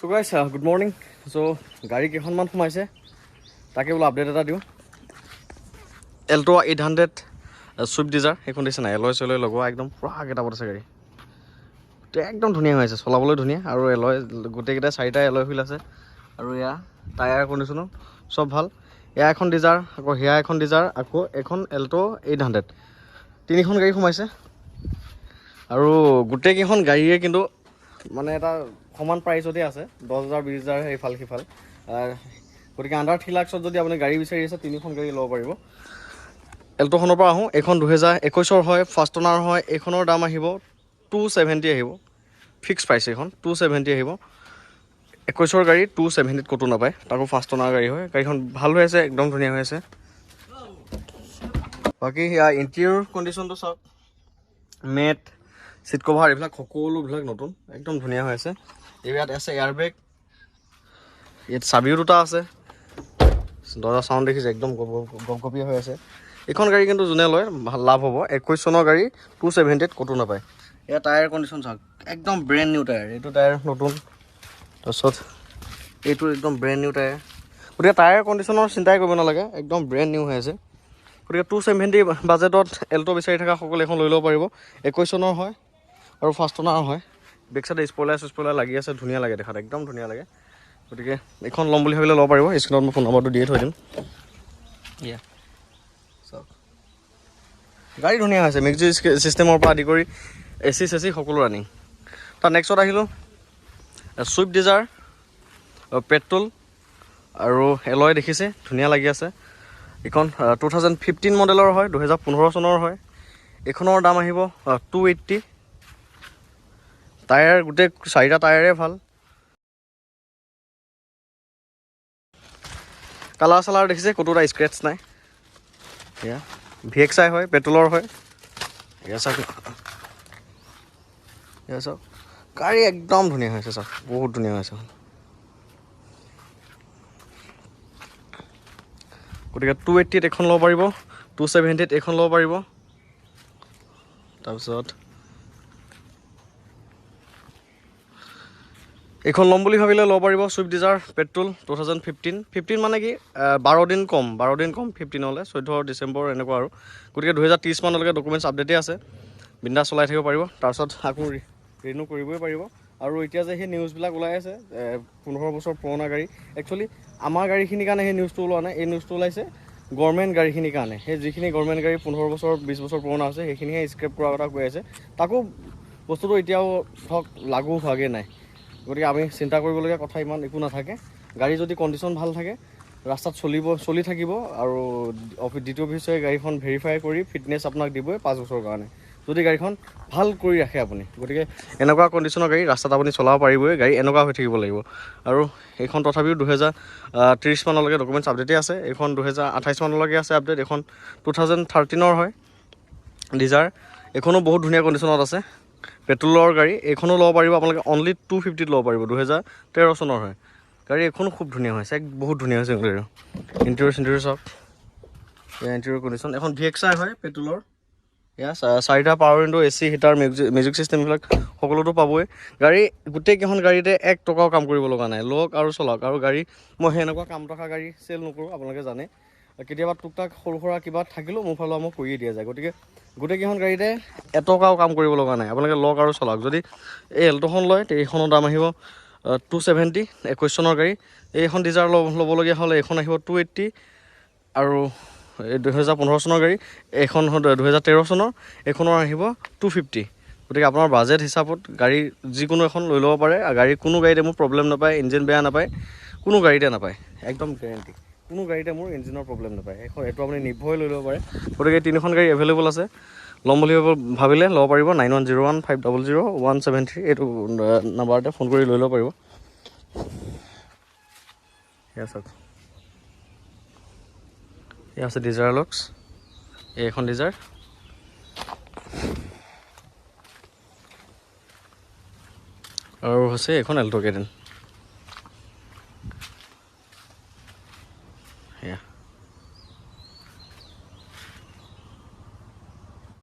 So guys, good morning. So গাড়ী কেইখনমান সোমাইছে তাকে বোলো আপডেট এটা দিওঁ। এল্টো 800 চুইফ্ট ডিজাৰ সেইখন দিছে নাই এলয় চেলয় লগোৱা একদম পুৰা কেইটাপত আছে গাড়ী একদম ধুনীয়া হৈ আছে চলাবলৈ ধুনীয়া আৰু এলয় গোটেইকেইটা চাৰিটা এলয় হুইল আছে আৰু এয়া টায়াৰ কণ্ডিশ্যনো চব ভাল। এয়া এখন ডিজাৰ আকৌ সেয়া এখন ডিজাৰ আকৌ এখন এল্টো 800 তিনিখন গাড়ী সোমাইছে আৰু গোটেইকেইখন গাড়ীয়ে কিন্তু মানে এটা সমান প্ৰাইচতে আছে 10,000 20,000 এইফাল সিফাল গতিকে আণ্ডাৰ 3 লাখত যদি আপুনি গাড়ী বিচাৰি আছে তিনিখন গাড়ী ল'ব পাৰিব। এল্টোখনৰ পৰা আহোঁ এইখন 2021 হয় ফাৰ্ষ্ট অনাৰ হয় এইখনৰ দাম আহিব 270 আহিব ফিক্স প্ৰাইচ এইখন 270 আহিব 21 গাড়ী 270 ক'তো নাপায় তাকো ফাৰ্ষ্ট অনাৰ গাড়ী হয় গাড়ীখন ভাল হৈ আছে একদম ধুনীয়া হৈ আছে। বাকী ইণ্টেৰিয়ৰ কণ্ডিশ্যনটো চাওক মেট চিট কভাৰ এইবিলাক সকলোবিলাক নতুন একদম ধুনীয়া হৈ আছে। ইয়াত আছে এয়াৰবেগ ইয়াত চাবিও দুটা আছে দৰ্জা চাউণ্ড দেখিছে একদম গপগপীয়া হৈ আছে। এইখন গাড়ী কিন্তু যোনে লয় ভাল লাভ হ'ব 21 চনৰ গাড়ী 270 ক'তো নাপায়। এয়া টায়াৰ কণ্ডিশ্যন চাওক একদম ব্ৰেণ্ড নিউ টায়াৰ এইটো টায়াৰ নতুন তাৰপিছত এইটো একদম ব্ৰেণ্ড নিউ টায়াৰ গতিকে টায়াৰ কণ্ডিশ্যনৰ চিন্তাই কৰিব নালাগে একদম ব্ৰেণ্ড নিউ হৈ আছে। গতিকে 270 বাজেটত এল্টো বিচাৰি থকা সকলে এখন লৈ ল'ব পাৰিব 21 চনৰ হয় আৰু ফাৰ্ষ্ট অনাৰ হয়। বেক চাইডে স্পইলাৰ লাগি আছে ধুনীয়া লাগে দেখাত একদম ধুনীয়া লাগে গতিকে এইখন ল'ম বুলি ভাবিলে ল'ব পাৰিব। স্ক্ৰীনত মই ফোন নম্বৰটো দিয়ে থৈ দিম। চাওক গাড়ী ধুনীয়া হৈছে মিউজিক চিষ্টেমৰ পৰা আদি কৰি এচি চেচি সকলো ৰানিং। তাৰ নেক্সট আহিলোঁ চুইফ্ট ডিজাৰ পেট্ৰল আৰু এলয় দেখিছে ধুনীয়া লাগি আছে। এইখন 2015 মডেলৰ হয় 2015 চনৰ হয় এইখনৰ দাম আহিব 280। টায়াৰ গোটেই চাৰিটা টায়াৰে ভাল কালাৰ চালাৰ দেখিছে ক'তো এটা স্ক্ৰেটছ নাই। এয়া VXI হয় পেট্ৰলৰ হয় এয়া চাওক গাড়ী একদম ধুনীয়া হৈছে চাওক বহুত ধুনীয়া হৈছে। গতিকে 280 এখন ল'ব পাৰিব 270 এখন ল'ব পাৰিব। তাৰপিছত এইখন ল'ম বুলি ভাবিলে ল'ব পাৰিব চুইফ্ট ডিজাৰ পেট্ৰল 2015 মানে কি 12 দিন কম 15লৈ 14 ডিচেম্বৰ এনেকুৱা আৰু গতিকে 2030 মানলৈকে ডকুমেণ্টছ আপডেটেই আছে বিন্দাছ চলাই থাকিব পাৰিব। তাৰপিছত আকৌ ৰিনিউ কৰিবই পাৰিব। আৰু এতিয়া যে সেই নিউজবিলাক ওলাই আছে 15 বছৰ পুৰণা গাড়ী একচুৱেলি আমাৰ গাড়ীখিনিৰ কাৰণে সেই নিউজটো ওলোৱা নাই এই নিউজটো ওলাইছে গভৰ্ণমেণ্ট গাড়ীখিনিৰ কাৰণে সেই যিখিনি গভৰ্ণমেণ্ট গাড়ী 15 বছৰ 20 বছৰ পুৰণা আছে সেইখিনিহে স্ক্ৰেপ কৰাৰ কথা কৈ আছে তাকো বস্তুটো এতিয়াও ধৰক লাগু হোৱাগৈ নাই। গতিকে আমি চিন্তা কৰিবলগীয়া কথা ইমান একো নাথাকে গাড়ী যদি কণ্ডিশ্যন ভাল থাকে ৰাস্তাত চলি থাকিব আৰু দ্বিতীয় অফিচে গাড়ীখন ভেৰিফাই কৰি ফিটনেছ আপোনাক দিবই 5 বছৰৰ কাৰণে যদি গাড়ীখন ভাল কৰি ৰাখে আপুনি। গতিকে এনেকুৱা কণ্ডিশ্যনৰ গাড়ী ৰাস্তাত আপুনি চলাব পাৰিবই গাড়ী এনেকুৱা হৈ থাকিব লাগিব। আৰু এইখন তথাপিও 2030 মানলৈকে ডকুমেণ্টছ আপডেটেই আছে এইখন 2028 মানলৈকে আছে আপডেট এইখন 2013 হয় ডিজাৰ এইখনো বহুত ধুনীয়া কণ্ডিশ্যনত আছে পেট্ৰলৰ গাড়ী এইখনো ল'ব পাৰিব আপোনালোকে অনলি 250 ল'ব পাৰিব 2013 চনৰ হয় গাড়ী এইখনো খুব ধুনীয়া হৈছে বহুত ধুনীয়া হৈছে গাড়ী। ইণ্টেৰিয়ৰ চাওক এয়া ইণ্টেৰিয়ৰ কণ্ডিশ্যন এখন VXI হয় পেট্ৰলৰ এয়া চাৰিটা power window AC heater music system এইবিলাক সকলোতো পাবই। গাড়ী গোটেইকেইখন গাড়ীতে 1 টকাও কাম কৰিব লগা নাই লওক আৰু চলাওক আৰু গাড়ী মই সেনেকুৱা কাম থকা গাড়ী চেল নকৰোঁ আপোনালোকে জানে কেতিয়াবা টুকটাক সৰু সুৰা কিবা থাকিলেও মোৰ ফালৰ মই কৰিয়ে দিয়া যায়। গতিকে গোটেইকেইখন গাড়ীতে এটকাও কাম কৰিব লগা নাই আপোনালোকে লওক আৰু চলাওক। যদি এই এল্টোখন লয় এইখনৰ দাম আহিব 270 21 চনৰ গাড়ী এইখন ডিজাৰ ল'বলগীয়া হ'লে এইখন আহিব 280 আৰু 2015 চনৰ গাড়ী এইখন 2013 চনৰ এইখনৰ আহিব 250। গতিকে আপোনাৰ বাজেট হিচাপত গাড়ী যিকোনো এখন লৈ ল'ব পাৰে। গাড়ী কোনো গাড়ীতে মোৰ প্ৰব্লেম নাপায় ইঞ্জিন বেয়া নাপায় কোনো গাড়ীতে নাপায় একদম গেৰেণ্টি কোনো গাড়ীতে মোৰ ইঞ্জিনৰ প্ৰব্লেম নাপায় এইটো আপুনি নিৰ্ভয় লৈ ল'ব পাৰে। গতিকে তিনিখন গাড়ী এভেইলেবল আছে ল'ম বুলি ভাবিলে ল'ব পাৰিব 9101500173 এইটো নাম্বাৰতে ফোন কৰি লৈ ল'ব পাৰিব। এয়া চাওক এয়া আছে ডিজাৰ লক্স এইখন ডিজাৰ আৰু হৈছে এইখন এল্টো কেটেন।